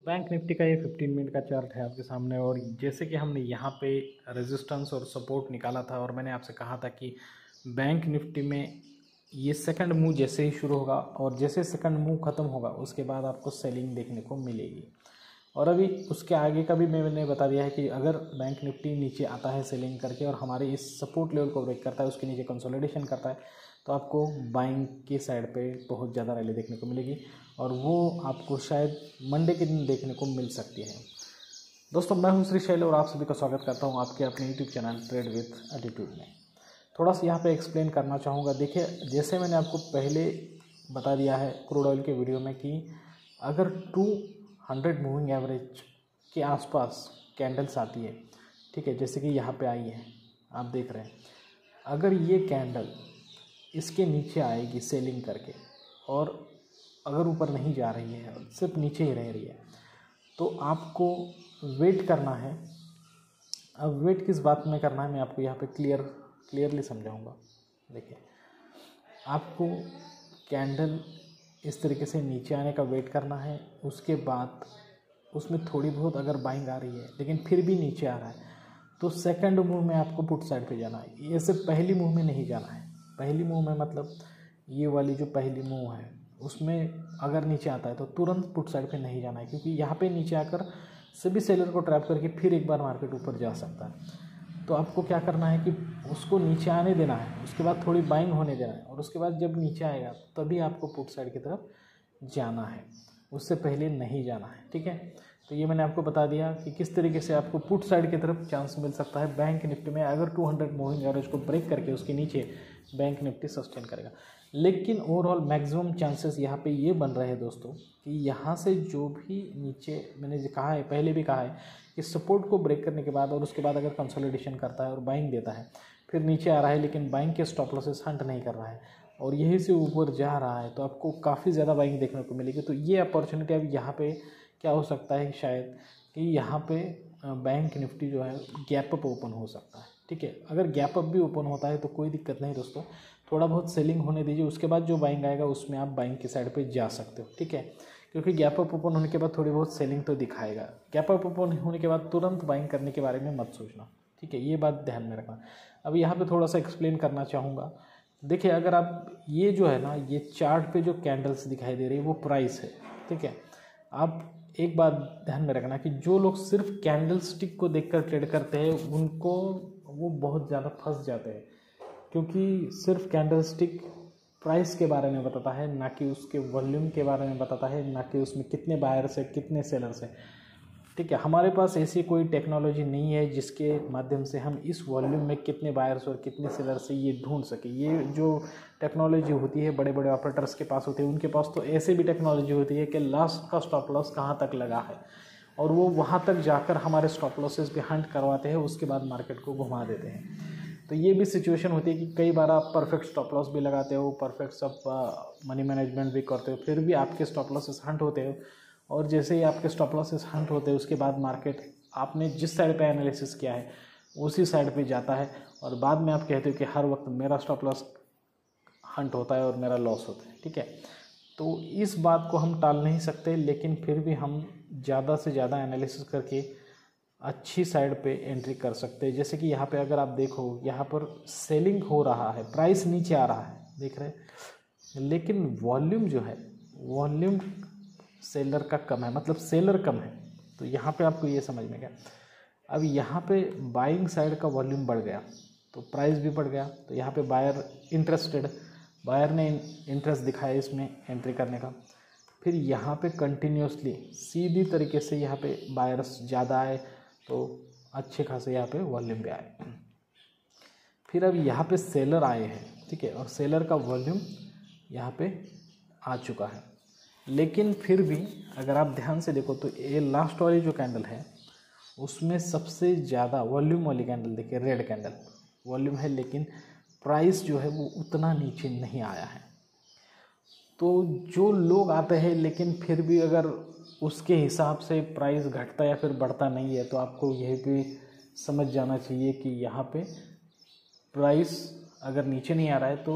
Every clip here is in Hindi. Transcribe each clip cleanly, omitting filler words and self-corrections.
बैंक निफ्टी का ये 15 मिनट का चार्ट है आपके सामने। और जैसे कि हमने यहाँ पे रेजिस्टेंस और सपोर्ट निकाला था और मैंने आपसे कहा था कि बैंक निफ्टी में ये सेकंड मूव जैसे ही शुरू होगा और जैसे सेकंड मूव ख़त्म होगा उसके बाद आपको सेलिंग देखने को मिलेगी। और अभी उसके आगे का भी मैंने बता दिया है कि अगर बैंक निफ्टी नीचे आता है सेलिंग करके और हमारे इस सपोर्ट लेवल को ब्रेक करता है, उसके नीचे कंसोलिडेशन करता है, तो आपको बाइंग की साइड पे बहुत ज़्यादा रैली देखने को मिलेगी और वो आपको शायद मंडे के दिन देखने को मिल सकती है। दोस्तों, मैं हूं श्री शैल और आप सभी का स्वागत करता हूं आपके अपने YouTube channel trade with attitude में। थोड़ा सा यहाँ पे एक्सप्लेन करना चाहूँगा। देखिए, जैसे मैंने आपको पहले बता दिया है क्रूड ऑयल के वीडियो में कि अगर 200 मूविंग एवरेज के आसपास कैंडल्स आती है, ठीक है, जैसे कि यहाँ पे आई है, आप देख रहे हैं, अगर ये कैंडल इसके नीचे आएगी सेलिंग करके और अगर ऊपर नहीं जा रही है, सिर्फ नीचे ही रह रही है, तो आपको वेट करना है। अब वेट किस बात में करना है मैं आपको यहाँ पे क्लियरली समझाऊंगा। देखिए, आपको कैंडल इस तरीके से नीचे आने का वेट करना है, उसके बाद उसमें थोड़ी बहुत अगर बाइंग आ रही है लेकिन फिर भी नीचे आ रहा है तो सेकंड मूव में आपको पुट साइड पे जाना है। ये सिर्फ पहली मूव में नहीं जाना है। पहली मूव में मतलब ये वाली जो पहली मूव है उसमें अगर नीचे आता है तो तुरंत पुट साइड पे नहीं जाना है, क्योंकि यहाँ पे नीचे आकर सभी सेलर को ट्रैप करके फिर एक बार मार्केट ऊपर जा सकता है। तो आपको क्या करना है कि उसको नीचे आने देना है, उसके बाद थोड़ी बाइंग होने देना है और उसके बाद जब नीचे आएगा तभी आपको पुट साइड की तरफ जाना है, उससे पहले नहीं जाना है। ठीक है, तो ये मैंने आपको बता दिया कि किस तरीके से आपको पुट साइड की तरफ चांस मिल सकता है बैंक निफ्टी में। अगर 200 मूविंग एवरेज को ब्रेक करके उसके नीचे बैंक निफ्टी सस्टेन करेगा, लेकिन ओवरऑल मैक्सिमम चांसेस यहाँ पे ये बन रहे हैं दोस्तों कि यहाँ से जो भी नीचे, मैंने कहा है पहले भी कहा है कि सपोर्ट को ब्रेक करने के बाद और उसके बाद अगर कंसोलिडेशन करता है और बाइंग देता है, फिर नीचे आ रहा है लेकिन बाइंग के स्टॉप लॉसेस हंट नहीं कर रहा है और यहीं से ऊपर जा रहा है, तो आपको काफ़ी ज़्यादा बाइंग देखने को मिलेगी। तो ये अपॉर्चुनिटी अब यहाँ पे क्या हो सकता है शायद कि यहाँ पे बैंक निफ्टी जो है गैप अप ओपन हो सकता है। ठीक है, अगर गैप अप भी ओपन होता है तो कोई दिक्कत नहीं दोस्तों, थोड़ा बहुत सेलिंग होने दीजिए, उसके बाद जो बाइंग आएगा उसमें आप बाइंग की साइड पे जा सकते हो। ठीक है, क्योंकि गैप अप ओपन होने के बाद थोड़ी बहुत सेलिंग तो दिखाएगा। गैप अप ओपन होने के बाद तुरंत बाइंग करने के बारे में मत सोचना। ठीक है, ये बात ध्यान में रखना। अब यहाँ पे थोड़ा सा एक्सप्लेन करना चाहूँगा। देखिए, अगर आप ये जो है ना, ये चार्ट पे जो कैंडल्स दिखाई दे रही है वो प्राइस है। ठीक है, आप एक बात ध्यान में रखना कि जो लोग सिर्फ कैंडल स्टिक को देखकर ट्रेड करते हैं उनको वो बहुत ज़्यादा फंस जाते हैं, क्योंकि सिर्फ कैंडल स्टिक प्राइस के बारे में बताता है, ना कि उसके वॉल्यूम के बारे में बताता है, ना कि उसमें कितने बायर्स है कितने सेलर्स है। ठीक है, हमारे पास ऐसी कोई टेक्नोलॉजी नहीं है जिसके माध्यम से हम इस वॉल्यूम में कितने बायर्स और कितने सेलर्स है ये ढूंढ सके। ये जो टेक्नोलॉजी होती है बड़े बड़े ऑपरेटर्स के पास होती है, उनके पास तो ऐसे भी टेक्नोलॉजी होती है कि लास्ट का स्टॉप लॉस कहाँ तक लगा है और वो वहाँ तक जाकर हमारे स्टॉप लॉसेस भी हंट करवाते हैं, उसके बाद मार्केट को घुमा देते हैं। तो ये भी सिचुएशन होती है कि कई बार आप परफेक्ट स्टॉप लॉस भी लगाते हो, परफेक्ट सब मनी मैनेजमेंट भी करते हो, फिर भी आपके स्टॉप लॉसेस हंट होते हो और जैसे ही आपके स्टॉप लॉसेस हंट होते हैं उसके बाद मार्केट आपने जिस साइड पे एनालिसिस किया है उसी साइड पे जाता है और बाद में आप कहते हो कि हर वक्त मेरा स्टॉप लॉस हंट होता है और मेरा लॉस होता है। ठीक है, तो इस बात को हम टाल नहीं सकते, लेकिन फिर भी हम ज़्यादा से ज़्यादा एनालिसिस करके अच्छी साइड पे एंट्री कर सकते हैं। जैसे कि यहाँ पे अगर आप देखो, यहाँ पर सेलिंग हो रहा है, प्राइस नीचे आ रहा है, देख रहे हैं, लेकिन वॉल्यूम जो है, वॉल्यूम सेलर का कम है, मतलब सेलर कम है। तो यहाँ पे आपको ये समझ में गया। अब यहाँ पे बाइंग साइड का वॉल्यूम बढ़ गया तो प्राइस भी बढ़ गया, तो यहाँ पे बायर इंटरेस्टेड, बायर ने इंटरेस्ट दिखाया इसमें एंट्री करने का। फिर यहाँ पे कंटिन्यूसली सीधी तरीके से यहाँ पे बायर्स ज़्यादा आए तो अच्छे खासे यहाँ पे वॉल्यूम भी आए। फिर अब यहाँ पे सेलर आए हैं, ठीक है, और सेलर का वॉल्यूम यहाँ पे आ चुका है। लेकिन फिर भी अगर आप ध्यान से देखो तो ये लास्ट वाली जो कैंडल है उसमें सबसे ज़्यादा वॉल्यूम वाली कैंडल, देखिए रेड कैंडल वॉल्यूम है लेकिन प्राइस जो है वो उतना नीचे नहीं आया है। तो जो लोग आते हैं लेकिन फिर भी अगर उसके हिसाब से प्राइस घटता या फिर बढ़ता नहीं है, तो आपको यह भी समझ जाना चाहिए कि यहाँ पे प्राइस अगर नीचे नहीं आ रहा है तो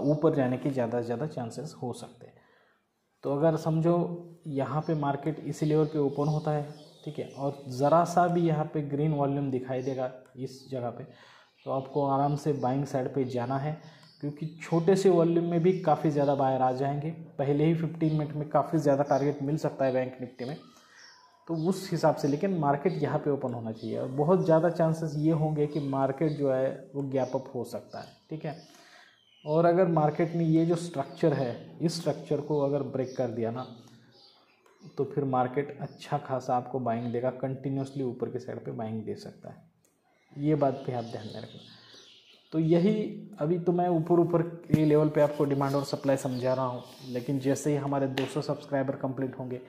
ऊपर जाने के ज़्यादा से ज़्यादा चांसेस हो सकते हैं। तो अगर समझो यहाँ पे मार्केट इसी लेवल पे ओपन होता है, ठीक है, और ज़रा सा भी यहाँ पे ग्रीन वॉल्यूम दिखाई देगा इस जगह पे, तो आपको आराम से बाइंग साइड पे जाना है, क्योंकि छोटे से वॉल्यूम में भी काफ़ी ज़्यादा बायर आ जाएंगे। पहले ही 15 मिनट में काफ़ी ज़्यादा टारगेट मिल सकता है बैंक निफ्टी में, तो उस हिसाब से लेकिन मार्केट यहाँ पे ओपन होना चाहिए। और बहुत ज़्यादा चांसेस ये होंगे कि मार्केट जो है वो गैप अप हो सकता है, ठीक है। और अगर मार्केट में ये जो स्ट्रक्चर है, इस स्ट्रक्चर को अगर ब्रेक कर दिया ना, तो फिर मार्केट अच्छा खासा आपको बाइंग देगा, कंटिन्यूसली ऊपर की साइड पे बाइंग दे सकता है। ये बात भी आप ध्यान में रखें। तो यही अभी तो मैं ऊपर के लेवल पे आपको डिमांड और सप्लाई समझा रहा हूँ, लेकिन जैसे ही हमारे 200 सब्सक्राइबर कंप्लीट होंगे,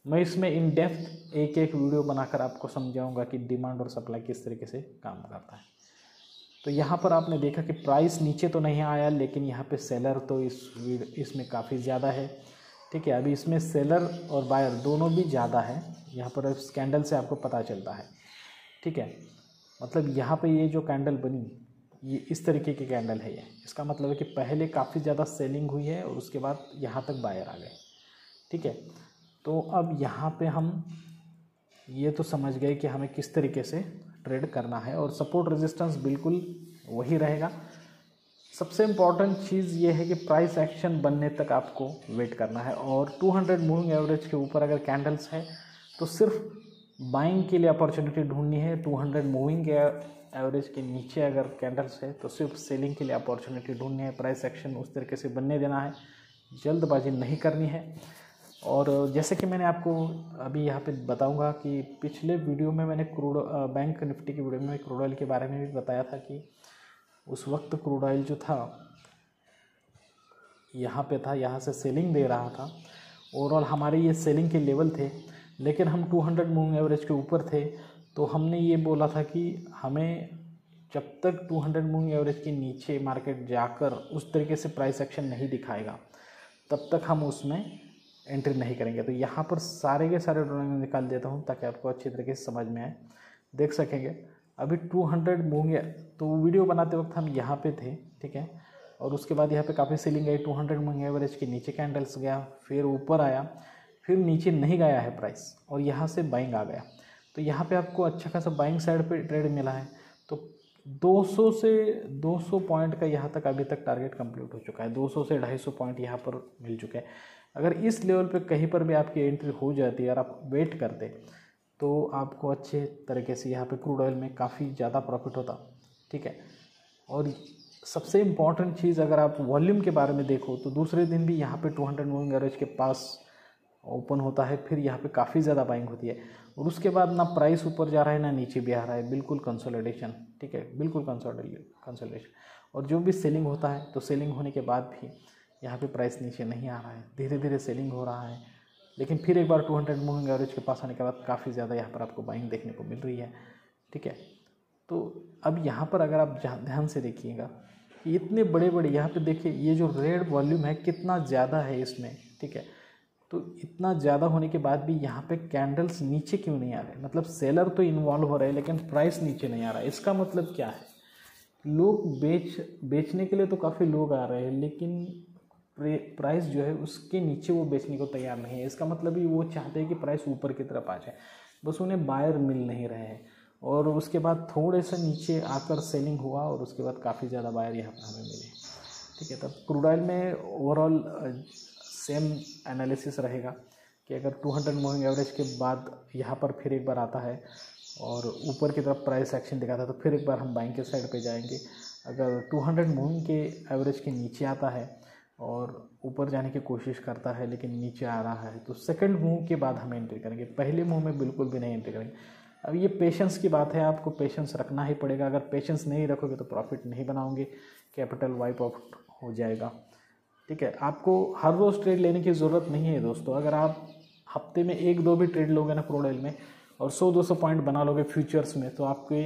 मैं इसमें इन डेप्थ एक वीडियो बनाकर आपको समझाऊंगा कि डिमांड और सप्लाई किस तरीके से काम करता है। तो यहाँ पर आपने देखा कि प्राइस नीचे तो नहीं आया, लेकिन यहाँ पे सेलर तो इसमें काफ़ी ज़्यादा है, ठीक है। अभी इसमें सेलर और बायर दोनों भी ज़्यादा है, यहाँ पर इस कैंडल से आपको पता चलता है, ठीक है। मतलब यहाँ पे ये जो कैंडल बनी, ये इस तरीके की कैंडल है। ये इसका मतलब है कि पहले काफ़ी ज़्यादा सेलिंग हुई है और उसके बाद यहाँ तक बायर आ गए, ठीक है। तो अब यहाँ पे हम ये तो समझ गए कि हमें किस तरीके से ट्रेड करना है, और सपोर्ट रेजिस्टेंस बिल्कुल वही रहेगा। सबसे इम्पॉर्टेंट चीज़ ये है कि प्राइस एक्शन बनने तक आपको वेट करना है, और 200 मूविंग एवरेज के ऊपर अगर कैंडल्स है तो सिर्फ बाइंग के लिए अपॉर्चुनिटी ढूंढनी है। 200 मूविंग एवरेज के नीचे अगर कैंडल्स है तो सिर्फ सेलिंग के लिए अपॉर्चुनिटी ढूंढनी है। प्राइस एक्शन उस तरीके से बनने देना है, जल्दबाजी नहीं करनी है। और जैसे कि मैंने आपको अभी यहाँ पे बताऊंगा कि पिछले वीडियो में मैंने बैंक निफ्टी की वीडियो में क्रूड ऑयल के बारे में भी बताया था कि उस वक्त क्रूड ऑयल जो था यहाँ पे था, यहाँ से सेलिंग दे रहा था। ओवरऑल हमारे ये सेलिंग के लेवल थे, लेकिन हम 200 मूविंग एवरेज के ऊपर थे। तो हमने ये बोला था कि हमें जब तक 200 मूविंग एवरेज के नीचे मार्केट जाकर उस तरीके से प्राइस एक्शन नहीं दिखाएगा, तब तक हम उसमें एंट्री नहीं करेंगे। तो यहाँ पर सारे के सारे ड्राइंग निकाल देता हूँ ताकि आपको अच्छी तरीके से समझ में आए, देख सकेंगे। अभी 200 मूविंग, तो वीडियो बनाते वक्त हम यहाँ पे थे, ठीक है। और उसके बाद यहाँ पे काफ़ी सेलिंग आई, 200 मूविंग एवरेज के नीचे कैंडल्स गया, फिर ऊपर आया, फिर नीचे नहीं गया है प्राइस, और यहाँ से बाइंग आ गया। तो यहाँ पे आपको अच्छा खासा बाइंग साइड पे ट्रेड मिला है। तो 200 से 200 पॉइंट का यहाँ तक अभी तक टारगेट कंप्लीट हो चुका है। 200 से 250 पॉइंट यहाँ पर मिल चुके हैं। अगर इस लेवल पे कहीं पर भी आपकी एंट्री हो जाती है और आप वेट करते, तो आपको अच्छे तरीके से यहाँ पे क्रूड ऑयल में काफ़ी ज़्यादा प्रॉफिट होता, ठीक है। और सबसे इम्पॉर्टेंट चीज़, अगर आप वॉल्यूम के बारे में देखो तो दूसरे दिन भी यहाँ पे 200 मूविंग एवरेज के पास ओपन होता है, फिर यहाँ पे काफ़ी ज़्यादा बाइंग होती है, और उसके बाद ना प्राइस ऊपर जा रहा है ना नीचे भी आ रहा है, बिल्कुल कंसोलिडेशन, ठीक है, बिल्कुल कंसोलिडेशन। और जो भी सेलिंग होता है, तो सेलिंग होने के बाद भी यहाँ पे प्राइस नीचे नहीं आ रहा है, धीरे धीरे सेलिंग हो रहा है, लेकिन फिर एक बार 200 मूविंग एवरेज के पास आने के बाद काफ़ी ज़्यादा यहाँ पर आपको बाइंग देखने को मिल रही है, ठीक है। तो अब यहाँ पर अगर आप ध्यान से देखिएगा, इतने बड़े बड़े यहाँ पे देखिए, ये जो रेड वॉल्यूम है कितना ज़्यादा है इसमें, ठीक है। तो इतना ज़्यादा होने के बाद भी यहाँ पे कैंडल्स नीचे क्यों नहीं आ रहे? मतलब सेलर तो इन्वॉल्व हो रहे हैं, लेकिन प्राइस नीचे नहीं आ रहा है। इसका मतलब क्या है? लोग बेचने के लिए तो काफ़ी लोग आ रहे हैं, लेकिन प्राइस जो है उसके नीचे वो बेचने को तैयार नहीं है। इसका मतलब ही वो चाहते हैं कि प्राइस ऊपर की तरफ आ जाए, बस उन्हें बायर मिल नहीं रहे हैं। और उसके बाद थोड़े से नीचे आकर सेलिंग हुआ, और उसके बाद काफ़ी ज़्यादा बायर यहाँ पर हमें मिले, ठीक है। तब क्रूड ऑयल में ओवरऑल सेम एनालिसिस रहेगा कि अगर 200 मूविंग एवरेज के बाद यहाँ पर फिर एक बार आता है और ऊपर की तरफ प्राइस एक्शन दिखाता है, तो फिर एक बार हम बाइंग के साइड पे जाएंगे। अगर 200 मूविंग के एवरेज के नीचे आता है और ऊपर जाने की कोशिश करता है लेकिन नीचे आ रहा है, तो सेकंड मूव के बाद हम एंट्री करेंगे, पहले मूव में बिल्कुल भी नहीं एंट्री करेंगे। अब ये पेशेंस की बात है, आपको पेशेंस रखना ही पड़ेगा। अगर पेशेंस नहीं रखोगे तो प्रॉफिट नहीं बनाओगे, कैपिटल वाइप आउट हो जाएगा, ठीक है। आपको हर रोज़ ट्रेड लेने की ज़रूरत नहीं है दोस्तों। अगर आप हफ्ते में 1-2 भी ट्रेड लोगे ना क्रूड ऑयल में, और 100-200 पॉइंट बना लोगे फ्यूचर्स में, तो आपके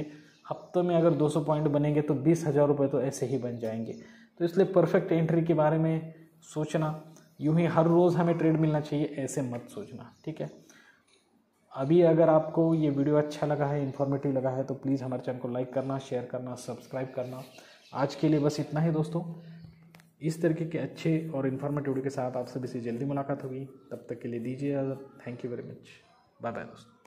हफ्ते में अगर 200 पॉइंट बनेंगे तो 20,000 रुपये तो ऐसे ही बन जाएंगे। तो इसलिए परफेक्ट एंट्री के बारे में सोचना, यूँ ही हर रोज़ हमें ट्रेड मिलना चाहिए ऐसे मत सोचना, ठीक है। अभी अगर आपको ये वीडियो अच्छा लगा है, इन्फॉर्मेटिव लगा है, तो प्लीज़ हमारे चैनल को लाइक करना, शेयर करना, सब्सक्राइब करना। आज के लिए बस इतना ही दोस्तों। इस तरीके के अच्छे और इन्फॉर्मेटिव वीडियो के साथ आप सभी से जल्दी मुलाकात होगी। तब तक के लिए दीजिए इजाज़त। Thank you very much. Bye bye दोस्तों।